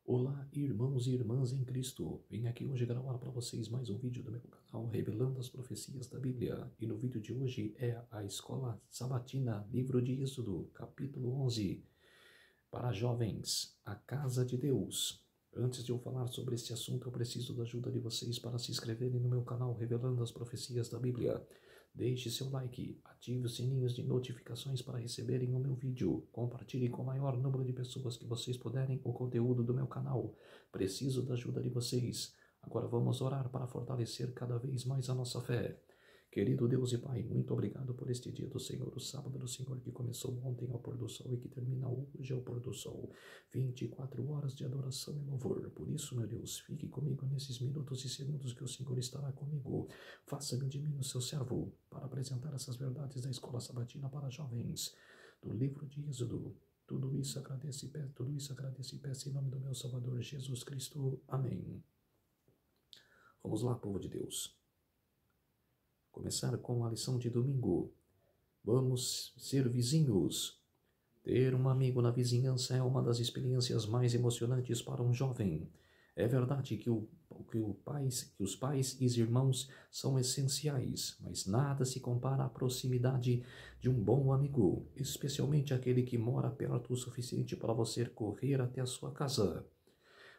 Olá, irmãos e irmãs em Cristo. Vim aqui hoje gravar para vocês mais um vídeo do meu canal revelando as profecias da Bíblia. E no vídeo de hoje é a Escola Sabatina, livro de Êxodo, capítulo 11, para jovens, a Casa de Deus. Antes de eu falar sobre este assunto, eu preciso da ajuda de vocês para se inscreverem no meu canal revelando as profecias da Bíblia. Deixe seu like, ative os sininhos de notificações para receberem o meu vídeo. Compartilhe com o maior número de pessoas que vocês puderem o conteúdo do meu canal. Preciso da ajuda de vocês. Agora vamos orar para fortalecer cada vez mais a nossa fé. Querido Deus e Pai, muito obrigado por este dia do Senhor, o sábado do Senhor que começou ontem ao pôr do sol e que termina hoje ao pôr do sol. 24 horas de adoração e louvor. Por isso, meu Deus, fique comigo nesses minutos e segundos que o Senhor estará comigo. Faça-me de mim o seu servo para apresentar essas verdades da Escola Sabatina para jovens, do livro de Êxodo. Tudo isso agradece e peço em nome do meu Salvador Jesus Cristo. Amém. Vamos lá, povo de Deus. Começar com a lição de domingo. Vamos ser vizinhos. Ter um amigo na vizinhança é uma das experiências mais emocionantes para um jovem. É verdade que os pais e os irmãos são essenciais, mas nada se compara à proximidade de um bom amigo, especialmente aquele que mora perto o suficiente para você correr até a sua casa.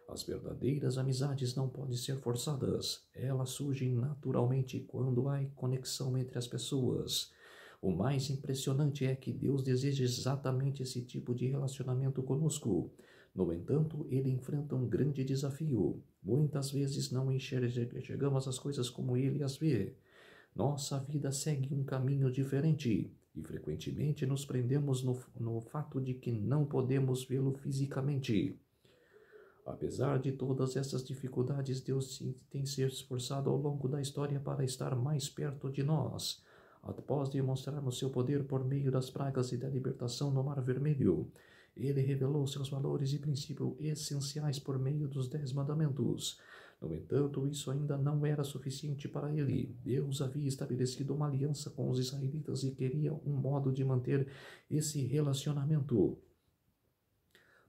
As verdadeiras amizades não podem ser forçadas. Elas surgem naturalmente quando há conexão entre as pessoas. O mais impressionante é que Deus deseja exatamente esse tipo de relacionamento conosco. No entanto, ele enfrenta um grande desafio. Muitas vezes não enxergamos as coisas como ele as vê. Nossa vida segue um caminho diferente e frequentemente nos prendemos no fato de que não podemos vê-lo fisicamente. Apesar de todas essas dificuldades, Deus tem se esforçado ao longo da história para estar mais perto de nós. Após demonstrarmos seu poder por meio das pragas e da libertação no Mar Vermelho, ele revelou seus valores e princípios essenciais por meio dos 10 mandamentos. No entanto, isso ainda não era suficiente para ele. Deus havia estabelecido uma aliança com os israelitas e queria um modo de manter esse relacionamento.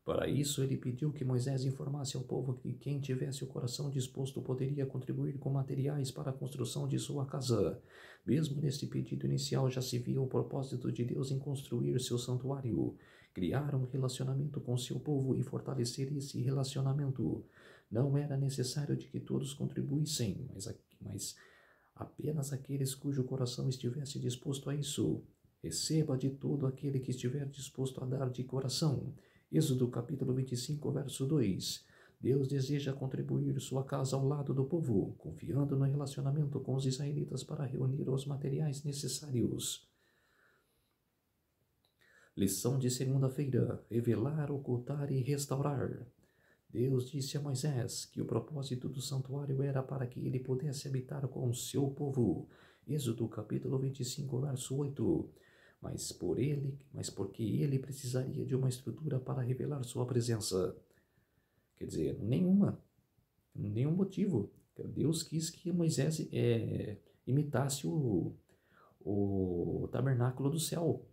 Para isso, ele pediu que Moisés informasse ao povo que quem tivesse o coração disposto poderia contribuir com materiais para a construção de sua casa. Mesmo neste pedido inicial já se via o propósito de Deus em construir seu santuário, criar um relacionamento com seu povo e fortalecer esse relacionamento. Não era necessário de que todos contribuíssem, mas apenas aqueles cujo coração estivesse disposto a isso. Receba de todo aquele que estiver disposto a dar de coração. Êxodo capítulo 25, verso 2. Deus deseja contribuir sua casa ao lado do povo, confiando no relacionamento com os israelitas para reunir os materiais necessários. Lição de segunda-feira: revelar, ocultar e restaurar. Deus disse a Moisés que o propósito do santuário era para que ele pudesse habitar com o seu povo. Êxodo capítulo 25, verso 8. Mas porque ele precisaria de uma estrutura para revelar sua presença. Quer dizer, nenhum motivo. Deus quis que Moisés imitasse o tabernáculo do céu,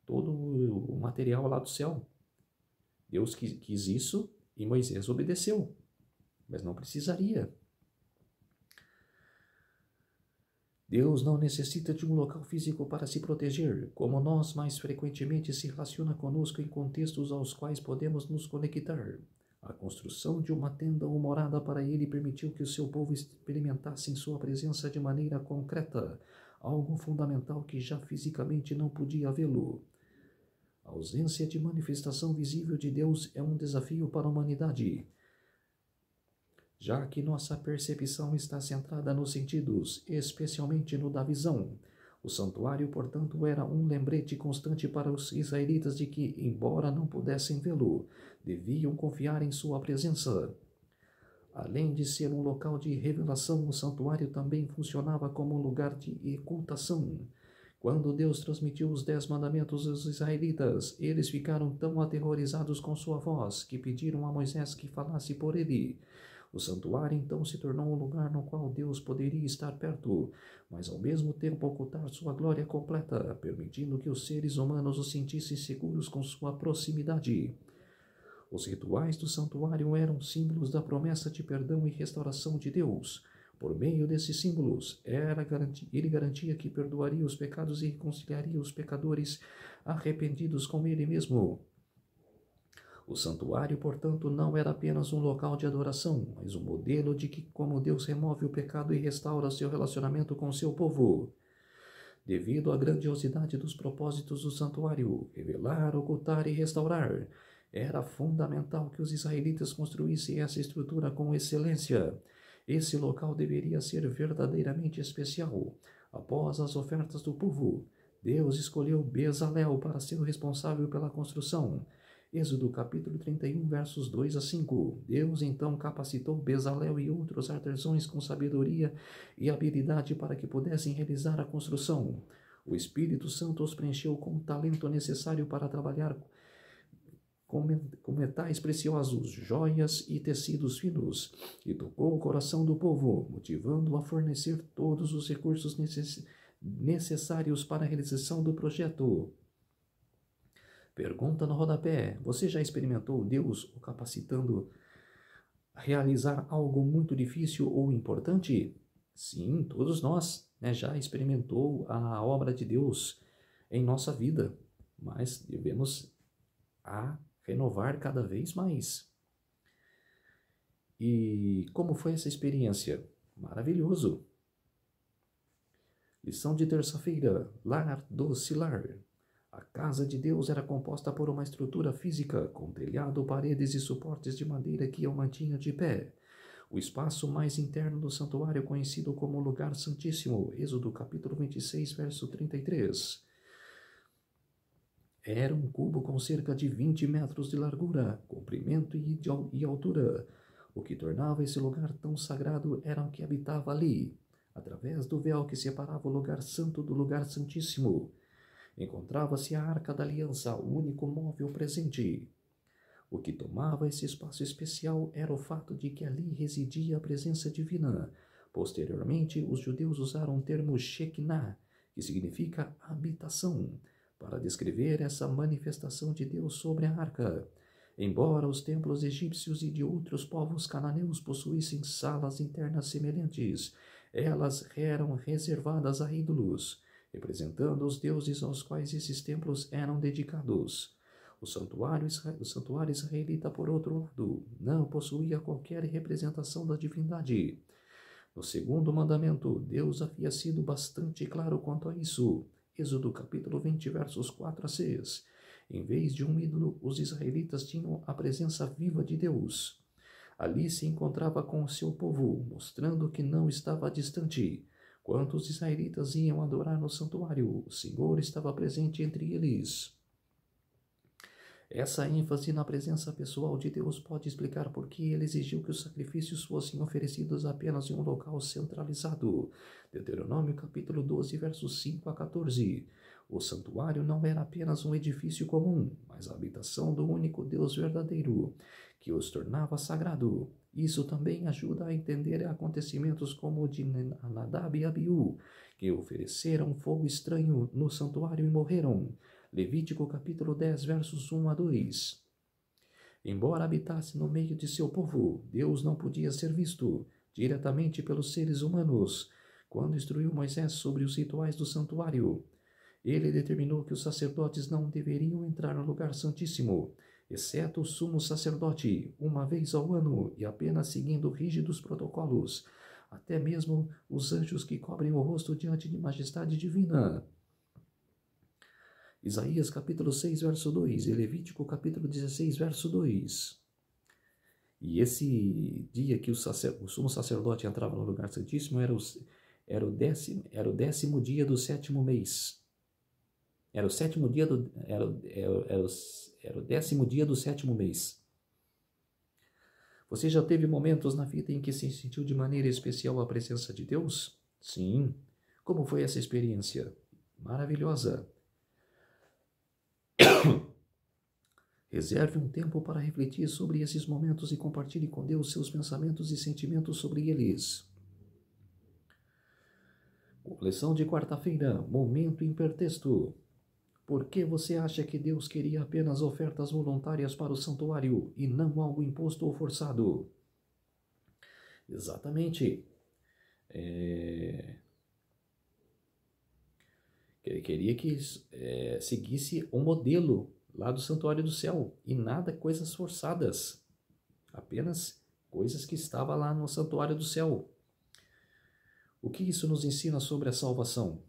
todo o material lá do céu. Deus quis isso e Moisés obedeceu, mas não precisaria. Deus não necessita de um local físico para se proteger, como nós mais frequentemente se relaciona conosco em contextos aos quais podemos nos conectar. A construção de uma tenda ou morada para ele permitiu que o seu povo experimentasse sua presença de maneira concreta, algo fundamental que já fisicamente não podia vê-lo. A ausência de manifestação visível de Deus é um desafio para a humanidade, já que nossa percepção está centrada nos sentidos, especialmente no da visão. O santuário, portanto, era um lembrete constante para os israelitas de que, embora não pudessem vê-lo, deviam confiar em sua presença. Além de ser um local de revelação, o santuário também funcionava como um lugar de ocultação. Quando Deus transmitiu os 10 mandamentos aos israelitas, eles ficaram tão aterrorizados com sua voz que pediram a Moisés que falasse por ele. O santuário então se tornou um lugar no qual Deus poderia estar perto, mas ao mesmo tempo ocultar sua glória completa, permitindo que os seres humanos o sentissem seguros com sua proximidade. Os rituais do santuário eram símbolos da promessa de perdão e restauração de Deus. Por meio desses símbolos, ele garantia que perdoaria os pecados e reconciliaria os pecadores arrependidos com ele mesmo. O santuário, portanto, não era apenas um local de adoração, mas um modelo de como Deus remove o pecado e restaura seu relacionamento com seu povo. Devido à grandiosidade dos propósitos do santuário, revelar, ocultar e restaurar, era fundamental que os israelitas construíssem essa estrutura com excelência. Esse local deveria ser verdadeiramente especial. Após as ofertas do povo, Deus escolheu Bezalel para ser o responsável pela construção. Êxodo capítulo 31, versos 2 a 5. Deus então capacitou Bezalel e outros artesãos com sabedoria e habilidade para que pudessem realizar a construção. O Espírito Santo os preencheu com o talento necessário para trabalhar com metais preciosos, joias e tecidos finos, e tocou o coração do povo, motivando-o a fornecer todos os recursos necessários para a realização do projeto. Pergunta no rodapé: você já experimentou Deus o capacitando a realizar algo muito difícil ou importante? Sim, todos nós, já experimentou a obra de Deus em nossa vida, mas devemos renovar cada vez mais. E como foi essa experiência? Maravilhoso! Lição de terça-feira: Lar Doce Lar. A casa de Deus era composta por uma estrutura física, com telhado, paredes e suportes de madeira que o mantinha de pé. O espaço mais interno do santuário, conhecido como Lugar Santíssimo, Êxodo capítulo 26, verso 33. Era um cubo com cerca de 20 metros de largura, comprimento e altura. O que tornava esse lugar tão sagrado era o que habitava ali, através do véu que separava o lugar santo do lugar santíssimo. Encontrava-se a Arca da Aliança, o único móvel presente. O que tomava esse espaço especial era o fato de que ali residia a presença divina. Posteriormente, os judeus usaram o termo Shekinah, que significa habitação, para descrever essa manifestação de Deus sobre a arca. Embora os templos egípcios e de outros povos cananeus possuíssem salas internas semelhantes, elas eram reservadas a ídolos, representando os deuses aos quais esses templos eram dedicados. O santuário israelita, por outro lado, não possuía qualquer representação da divindade. No segundo mandamento, Deus havia sido bastante claro quanto a isso. Êxodo capítulo 20, versos 4 a 6. Em vez de um ídolo, os israelitas tinham a presença viva de Deus. Ali se encontrava com o seu povo, mostrando que não estava distante. Quando os israelitas iam adorar no santuário, o Senhor estava presente entre eles. Essa ênfase na presença pessoal de Deus pode explicar por que ele exigiu que os sacrifícios fossem oferecidos apenas em um local centralizado. Deuteronômio capítulo 12, versos 5 a 14. O santuário não era apenas um edifício comum, mas a habitação do único Deus verdadeiro, que os tornava sagrado. Isso também ajuda a entender acontecimentos como o de Nadab e Abiú, que ofereceram fogo estranho no santuário e morreram. Levítico capítulo 10, versos 1 a 2. Embora habitasse no meio de seu povo, Deus não podia ser visto diretamente pelos seres humanos. Quando instruiu Moisés sobre os rituais do santuário, ele determinou que os sacerdotes não deveriam entrar no lugar santíssimo, exceto o sumo sacerdote, uma vez ao ano e apenas seguindo rígidos protocolos, até mesmo os anjos que cobrem o rosto diante de majestade divina. Isaías capítulo 6, verso 2 e Levítico capítulo 16, verso 2. E esse dia que o sumo sacerdote entrava no lugar santíssimo era o 10º dia do 7º mês. Era o 7º dia era o 10º dia do 7º mês. Você já teve momentos na vida em que se sentiu de maneira especial a presença de Deus? Sim. Como foi essa experiência? Maravilhosa. Reserve um tempo para refletir sobre esses momentos e compartilhe com Deus seus pensamentos e sentimentos sobre eles. Lição de quarta-feira, momento hipertexto. Por que você acha que Deus queria apenas ofertas voluntárias para o santuário e não algo imposto ou forçado? Exatamente. Ele queria que seguisse o modelo lá do santuário do céu e nada coisas forçadas, apenas coisas que estavam lá no santuário do céu. O que isso nos ensina sobre a salvação?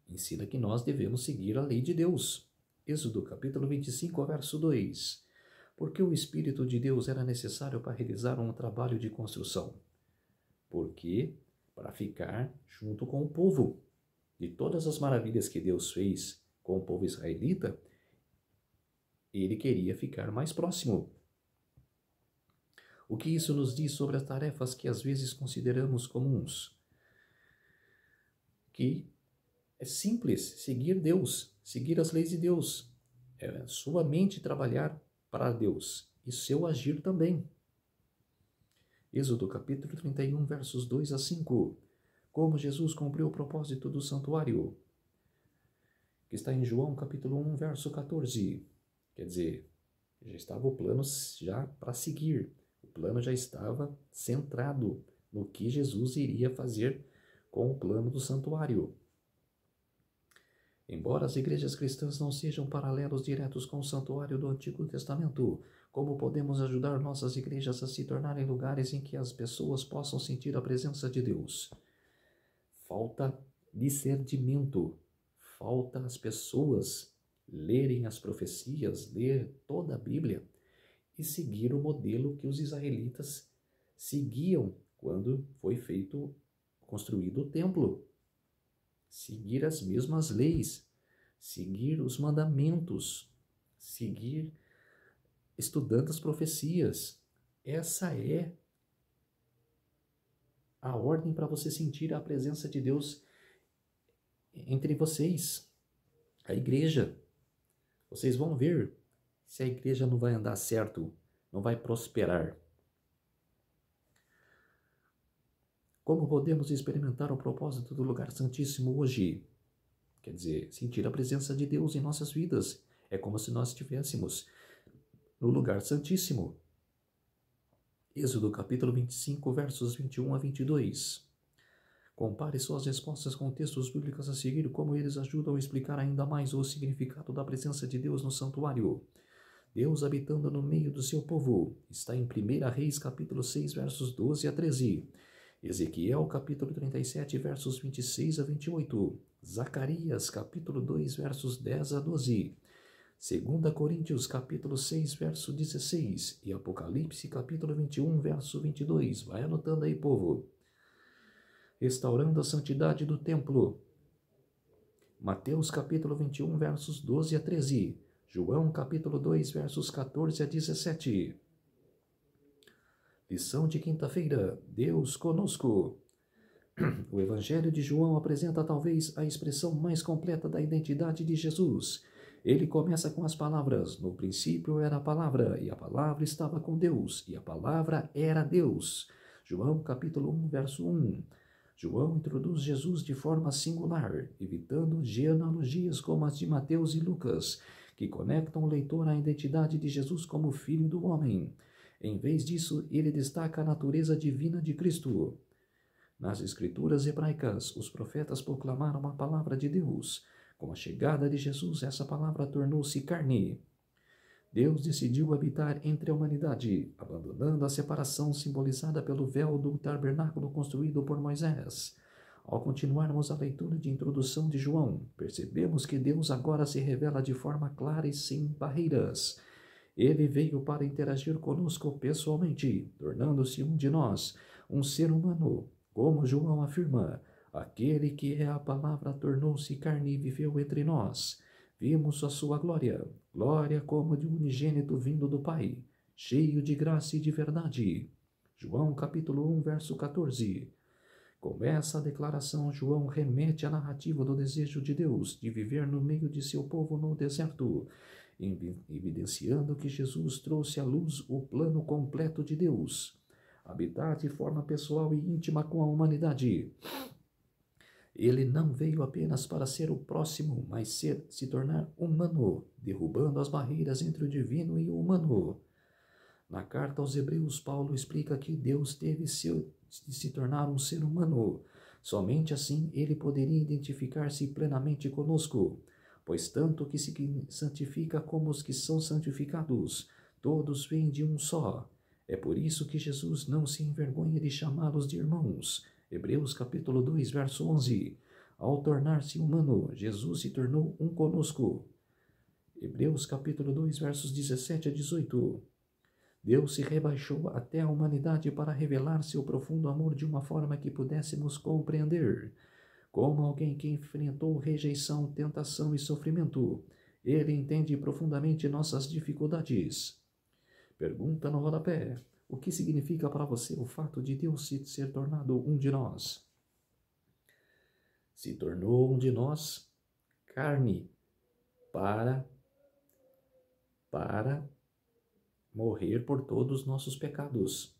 Ensina que nós devemos seguir a lei de Deus. Êxodo capítulo 25, verso 2. Porque o Espírito de Deus era necessário para realizar um trabalho de construção? Porque para ficar junto com o povo. De todas as maravilhas que Deus fez com o povo israelita, ele queria ficar mais próximo. O que isso nos diz sobre as tarefas que às vezes consideramos comuns? Que é simples seguir Deus, seguir as leis de Deus. É sua mente trabalhar para Deus e seu agir também. Êxodo capítulo 31, versos 2 a 5. Como Jesus cumpriu o propósito do santuário, que está em João capítulo 1, verso 14. Quer dizer, já estava o plano já para seguir. O plano já estava centrado no que Jesus iria fazer com o plano do santuário. Embora as igrejas cristãs não sejam paralelos diretos com o santuário do Antigo Testamento, como podemos ajudar nossas igrejas a se tornarem lugares em que as pessoas possam sentir a presença de Deus? Falta discernimento, falta as pessoas lerem as profecias, ler toda a Bíblia e seguir o modelo que os israelitas seguiam quando foi construído o templo. Seguir as mesmas leis, seguir os mandamentos, seguir estudando as profecias. Essa é a ordem para você sentir a presença de Deus entre vocês, a igreja. Vocês vão ver se a igreja não vai andar certo, não vai prosperar. Como podemos experimentar o propósito do lugar santíssimo hoje? Quer dizer, sentir a presença de Deus em nossas vidas. É como se nós estivéssemos no lugar santíssimo. Êxodo capítulo 25, versos 21 a 22. Compare suas respostas com textos bíblicos a seguir, como eles ajudam a explicar ainda mais o significado da presença de Deus no santuário. Deus habitando no meio do seu povo. Está em 1 Reis capítulo 6, versos 12 a 13. Ezequiel capítulo 37, versos 26 a 28. Zacarias capítulo 2, versos 10 a 12. 2 Coríntios capítulo 6, verso 16 e Apocalipse capítulo 21, verso 22. Vai anotando aí, povo. Restaurando a santidade do templo. Mateus capítulo 21, versos 12 a 13. João capítulo 2, versos 14 a 17. Lição de quinta-feira. Deus conosco. O Evangelho de João apresenta talvez a expressão mais completa da identidade de Jesus. Ele começa com as palavras: no princípio era a palavra, e a palavra estava com Deus, e a palavra era Deus. João capítulo 1, verso 1. João introduz Jesus de forma singular, evitando genealogias como as de Mateus e Lucas, que conectam o leitor à identidade de Jesus como Filho do Homem. Em vez disso, ele destaca a natureza divina de Cristo. Nas escrituras hebraicas, os profetas proclamaram a palavra de Deus. Com a chegada de Jesus, essa palavra tornou-se carne. Deus decidiu habitar entre a humanidade, abandonando a separação simbolizada pelo véu do tabernáculo construído por Moisés. Ao continuarmos a leitura de introdução de João, percebemos que Deus agora se revela de forma clara e sem barreiras. Ele veio para interagir conosco pessoalmente, tornando-se um de nós, um ser humano. Como João afirma, aquele que é a palavra tornou-se carne e viveu entre nós. Vimos a sua glória, glória como de um unigênito vindo do Pai, cheio de graça e de verdade. João capítulo 1, verso 14. Com essa declaração, João remete à narrativa do desejo de Deus de viver no meio de seu povo no deserto, evidenciando que Jesus trouxe à luz o plano completo de Deus, habitar de forma pessoal e íntima com a humanidade. Ele não veio apenas para ser o próximo, mas se tornar humano, derrubando as barreiras entre o divino e o humano. Na carta aos Hebreus, Paulo explica que Deus teve de se tornar um ser humano. Somente assim ele poderia identificar-se plenamente conosco, pois tanto que se santifica como os que são santificados, todos vêm de um só. É por isso que Jesus não se envergonha de chamá-los de irmãos. Hebreus capítulo 2, verso 11. Ao tornar-se humano, Jesus se tornou um conosco. Hebreus capítulo 2, versos 17 a 18. Deus se rebaixou até a humanidade para revelar seu profundo amor de uma forma que pudéssemos compreender. Como alguém que enfrentou rejeição, tentação e sofrimento, ele entende profundamente nossas dificuldades. Pergunta no rodapé: o que significa para você o fato de Deus se ser tornado um de nós? Se tornou um de nós, carne, para morrer por todos os nossos pecados.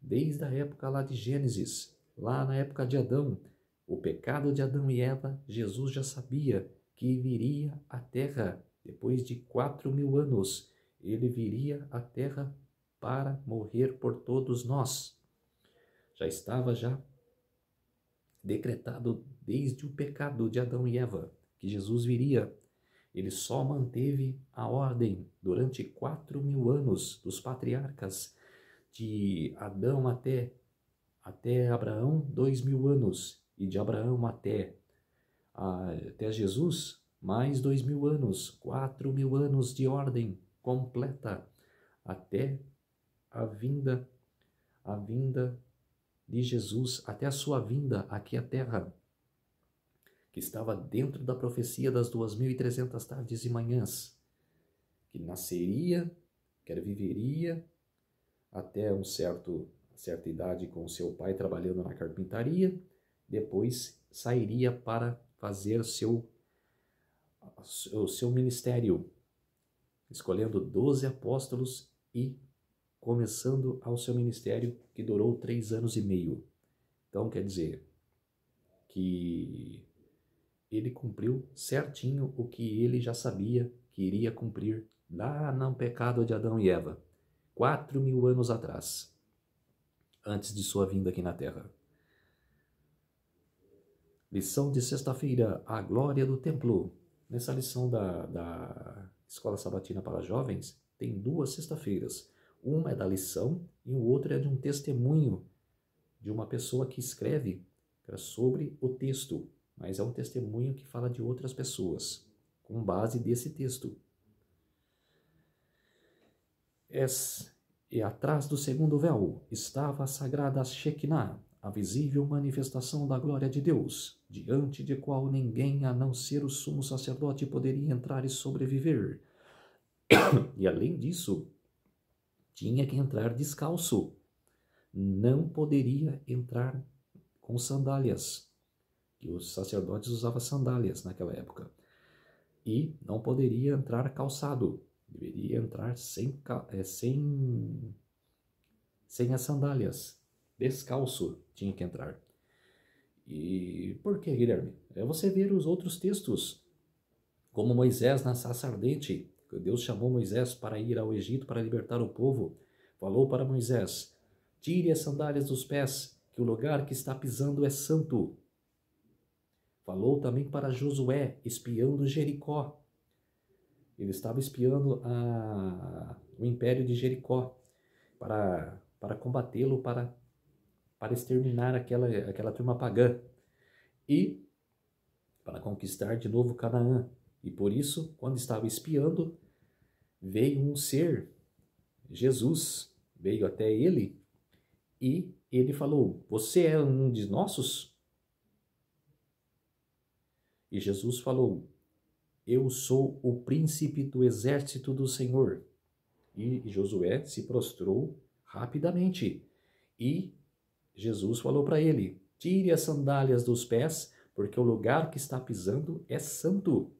Desde a época lá de Gênesis, lá na época de Adão, o pecado de Adão e Eva, Jesus já sabia que viria à terra depois de 4.000 anos. Ele viria à terra para morrer por todos nós. Já estava decretado desde o pecado de Adão e Eva que Jesus viria. Ele só manteve a ordem durante 4.000 anos dos patriarcas, de Adão até Abraão, 2.000 anos, e de Abraão até Jesus, mais 2.000 anos, 4.000 anos de ordem completa, até a vinda de Jesus, até a sua vinda aqui à terra, que estava dentro da profecia das 2.300 tardes e manhãs, que nasceria, que viveria até certa idade com seu pai trabalhando na carpintaria, depois sairia para fazer o seu ministério, escolhendo 12 apóstolos e começando ao seu ministério, que durou 3 anos e meio. Então, quer dizer que ele cumpriu certinho o que ele já sabia que iria cumprir lá no pecado de Adão e Eva, 4.000 anos atrás, antes de sua vinda aqui na Terra. Lição de sexta-feira, a glória do templo. Nessa lição da Escola Sabatina para Jovens, tem 2 sexta-feiras. Uma é da lição e o outro é de um testemunho de uma pessoa que escreve sobre o texto, mas é um testemunho que fala de outras pessoas, com base desse texto. E atrás do segundo véu estava a sagrada Shekinah, a visível manifestação da glória de Deus, diante de qual ninguém a não ser o sumo sacerdote poderia entrar e sobreviver. E além disso, tinha que entrar descalço. Não poderia entrar com sandálias, que os sacerdotes usavam sandálias naquela época. E não poderia entrar calçado, deveria entrar sem as sandálias, descalço tinha que entrar. E por que, Guilherme? É você ver os outros textos, como Moisés na sarça ardente. Deus chamou Moisés para ir ao Egito para libertar o povo. Falou para Moisés: tire as sandálias dos pés, que o lugar que está pisando é santo. Falou também para Josué, espiando Jericó. Ele estava espiando o império de Jericó para combatê-lo, para exterminar aquela turma pagã e para conquistar de novo Canaã. E por isso, quando estava espiando, veio um ser, Jesus, veio até ele e ele falou: você é um de nossos? E Jesus falou: eu sou o príncipe do exército do Senhor. E Josué se prostrou rapidamente. E Jesus falou para ele: tire as sandálias dos pés, porque o lugar que está pisando é santo.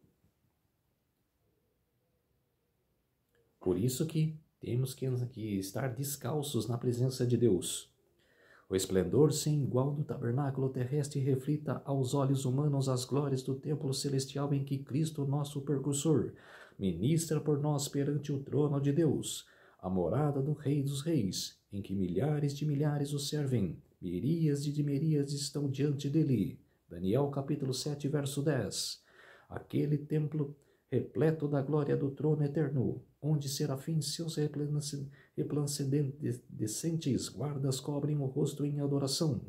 Por isso que temos que estar descalços na presença de Deus. O esplendor sem igual do tabernáculo terrestre reflita aos olhos humanos as glórias do templo celestial em que Cristo, nosso percursor, ministra por nós perante o trono de Deus, a morada do Rei dos Reis, em que milhares de milhares o servem, miríades de miríades estão diante dele. Daniel capítulo 7, verso 10. Aquele templo repleto da glória do trono eterno, onde serafins seus resplandecentes guardas cobrem o rosto em adoração,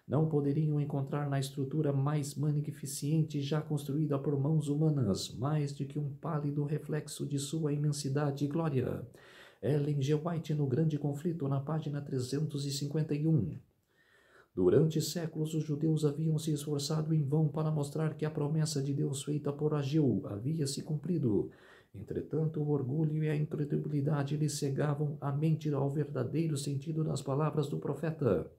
não poderiam encontrar na estrutura mais magnificente já construída por mãos humanas mais do que um pálido reflexo de sua imensidade e glória. Ellen G. White no Grande Conflito, na página 351. Durante séculos, os judeus haviam se esforçado em vão para mostrar que a promessa de Deus feita por Ageu havia se cumprido. Entretanto, o orgulho e a incredulidade lhes cegavam a mente ao verdadeiro sentido das palavras do profeta.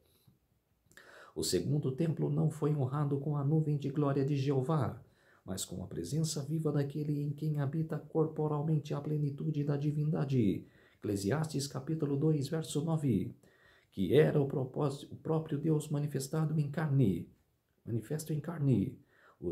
O segundo templo não foi honrado com a nuvem de glória de Jeová, mas com a presença viva daquele em quem habita corporalmente a plenitude da divindade. Eclesiastes capítulo 2, verso 9. Que era o próprio Deus manifesto em carne, o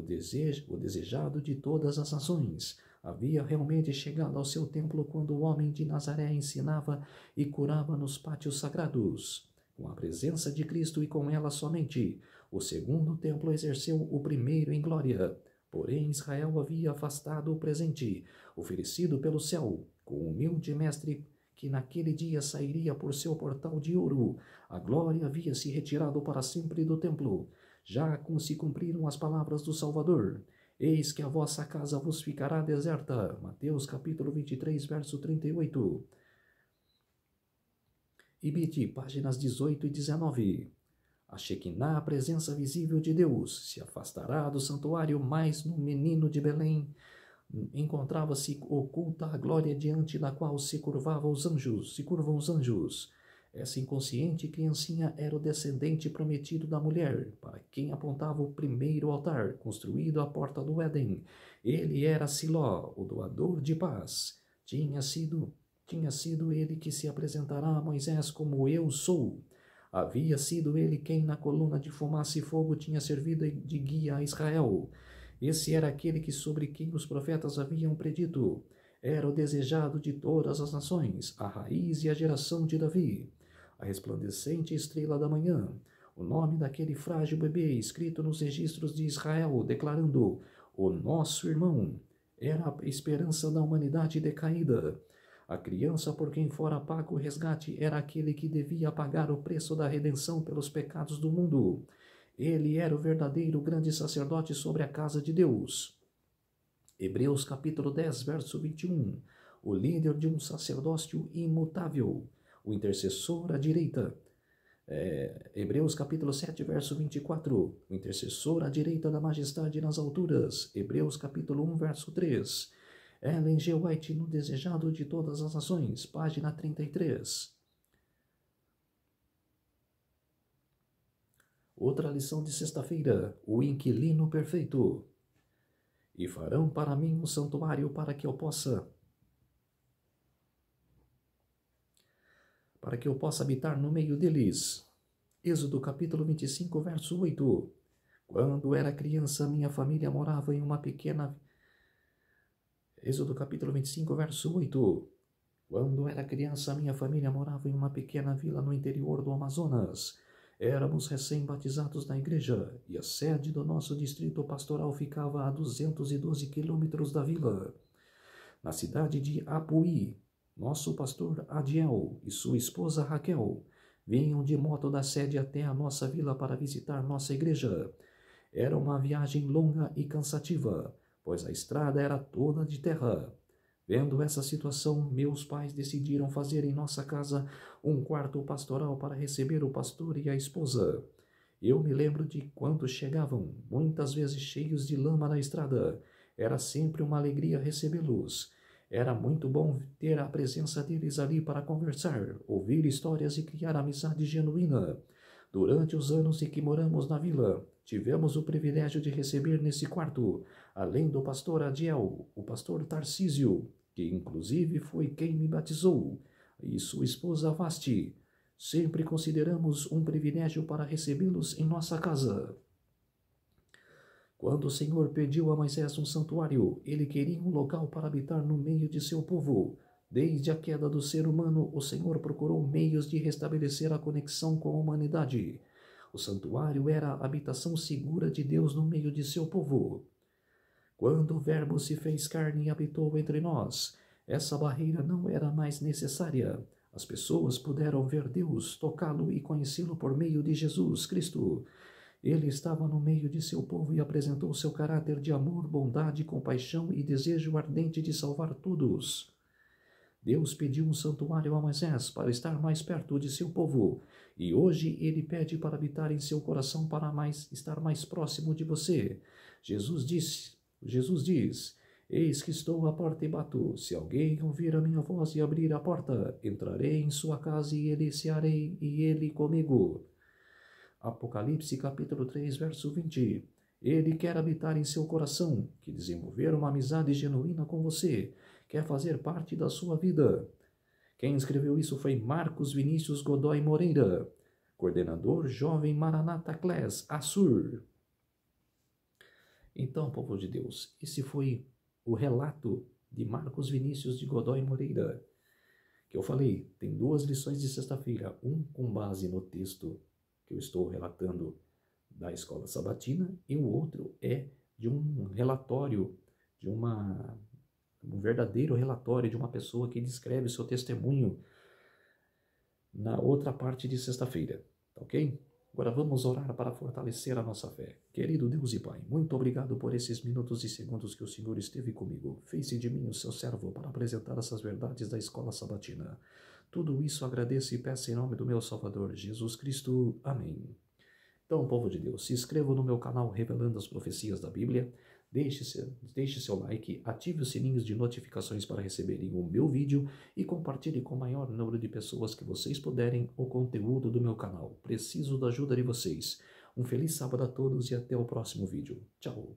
desejado de todas as nações. Havia realmente chegado ao seu templo quando o homem de Nazaré ensinava e curava nos pátios sagrados. Com a presença de Cristo e com ela somente, o segundo templo exerceu o primeiro em glória. Porém, Israel havia afastado o presente, oferecido pelo céu, com o humilde mestre que naquele dia sairia por seu portal de ouro. A glória havia se retirado para sempre do templo. Já se cumpriram as palavras do Salvador. Eis que a vossa casa vos ficará deserta. Mateus capítulo 23, verso 38. Ibid, páginas 18 e 19. A Shekinah, a presença visível de Deus, se afastará do santuário, mas no menino de Belém encontrava-se oculta a glória diante da qual se curvam os anjos. Essa inconsciente criancinha era o descendente prometido da mulher, para quem apontava o primeiro altar, construído à porta do Éden. Ele era Siló, o doador de paz. Tinha sido ele que se apresentará a Moisés como eu sou. Havia sido ele quem na coluna de fumaça e fogo tinha servido de guia a Israel. Esse era aquele sobre quem os profetas haviam predito. Era o desejado de todas as nações, a raiz e a geração de Davi, a resplandecente estrela da manhã, o nome daquele frágil bebê escrito nos registros de Israel, declarando: o nosso irmão. Era a esperança da humanidade decaída. A criança por quem fora pago o resgate era aquele que devia pagar o preço da redenção pelos pecados do mundo. Ele era o verdadeiro grande sacerdote sobre a casa de Deus. Hebreus capítulo 10, verso 21. O líder de um sacerdócio imutável, o intercessor à direita. Hebreus capítulo 7, verso 24. O intercessor à direita da majestade nas alturas. Hebreus capítulo 1, verso 3. Ellen G. White no Desejado de Todas as Nações, página 33. Outra lição de sexta-feira, o inquilino perfeito. E farão para mim um santuário para que eu possa habitar no meio deles. Êxodo capítulo 25, verso 8. Quando era criança, minha família morava em uma pequena... Êxodo capítulo 25, verso 8. Quando era criança, minha família morava em uma pequena vila no interior do Amazonas. Éramos recém-batizados na igreja, e a sede do nosso distrito pastoral ficava a 212 quilômetros da vila. Na cidade de Apuí, nosso pastor Adiel e sua esposa Raquel vinham de moto da sede até a nossa vila para visitar nossa igreja. Era uma viagem longa e cansativa, pois a estrada era toda de terra. Vendo essa situação, meus pais decidiram fazer em nossa casa um quarto pastoral para receber o pastor e a esposa. Eu me lembro de quando chegavam, muitas vezes cheios de lama na estrada. Era sempre uma alegria recebê-los. Era muito bom ter a presença deles ali para conversar, ouvir histórias e criar amizade genuína. Durante os anos em que moramos na vila, tivemos o privilégio de receber nesse quarto, além do pastor Adiel, o pastor Tarcísio, que inclusive foi quem me batizou, e sua esposa Vasti. Sempre consideramos um privilégio para recebê-los em nossa casa. Quando o Senhor pediu a Moisés um santuário, ele queria um local para habitar no meio de seu povo. Desde a queda do ser humano, o Senhor procurou meios de restabelecer a conexão com a humanidade. O santuário era a habitação segura de Deus no meio de seu povo. Quando o Verbo se fez carne e habitou entre nós, essa barreira não era mais necessária. As pessoas puderam ver Deus, tocá-lo e conhecê-lo por meio de Jesus Cristo. Ele estava no meio de seu povo e apresentou seu caráter de amor, bondade, compaixão e desejo ardente de salvar todos. Deus pediu um santuário a Moisés para estar mais perto de seu povo, e hoje ele pede para habitar em seu coração para estar mais próximo de você. Jesus diz, eis que estou à porta e bato. Se alguém ouvir a minha voz e abrir a porta, entrarei em sua casa e deliciarei e ele comigo. Apocalipse capítulo 3, verso 20. Ele quer habitar em seu coração, quer desenvolver uma amizade genuína com você, quer fazer parte da sua vida. Quem escreveu isso foi Marcos Vinícius Godoy Moreira, coordenador Jovem Maranata Class, Assur. Então, povo de Deus, esse foi o relato de Marcos Vinícius de Godoy Moreira, que eu falei, tem 2 lições de sexta-feira, um com base no texto que eu estou relatando da escola sabatina, e o outro é de um relatório, um verdadeiro relatório de uma pessoa que descreve o seu testemunho na outra parte de sexta-feira, tá ok? Agora vamos orar para fortalecer a nossa fé. Querido Deus e Pai, muito obrigado por esses minutos e segundos que o Senhor esteve comigo. Fez de mim o seu servo para apresentar essas verdades da escola sabatina. Tudo isso agradeço e peço em nome do meu Salvador, Jesus Cristo. Amém. Então, povo de Deus, se inscreva no meu canal Revelando as Profecias da Bíblia, deixe seu like, ative os sininhos de notificações para receberem o meu vídeo e compartilhe com o maior número de pessoas que vocês puderem o conteúdo do meu canal. Preciso da ajuda de vocês. Um feliz sábado a todos e até o próximo vídeo. Tchau!